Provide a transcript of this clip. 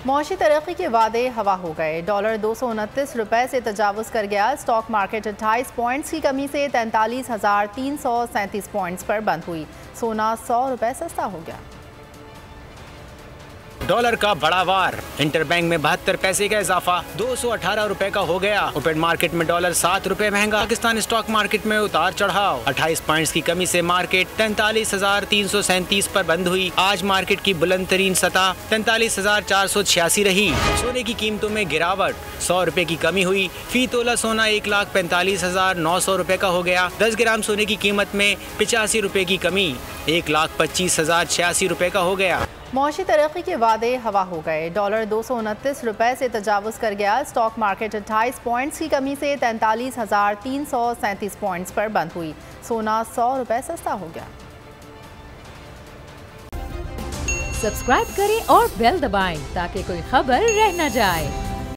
मौशी तरक्की के वादे हवा हो गए। डॉलर 229 रुपए से तजावुज़ कर गया। स्टॉक मार्केट 28 पॉइंट्स की कमी से 43,337 पॉइंट्स पर बंद हुई। सोना 100 रुपए सस्ता हो गया। डॉलर का बड़ा वार, इंटरबैंक में 72 पैसे का इजाफा 218 रुपए का हो गया। ओपन मार्केट में डॉलर 7 रुपए महंगा। पाकिस्तान स्टॉक मार्केट में उतार चढ़ाव, 28 पॉइंट्स की कमी से मार्केट 43,337 पर बंद हुई। आज मार्केट की बुलंद तरीन सतह 43,486 रही। सोने की कीमतों में गिरावट, 100 रुपए की कमी हुई। फी तोला सोना 1,45,900 रुपए का हो गया। 10 ग्राम सोने की कीमत में 85 रुपए की कमी 1,25,086 रुपए का हो गया। मौशी तरक्की के वादे हवा हो गए। डॉलर 229 रुपए से तजावुज़ कर गया। स्टॉक मार्केट 28 पॉइंट्स की कमी से 43,337 पॉइंट्स पर बंद हुई। सोना 100 रुपए सस्ता हो गया। सब्सक्राइब करें और बेल दबाएं ताकि कोई खबर रह न जाए।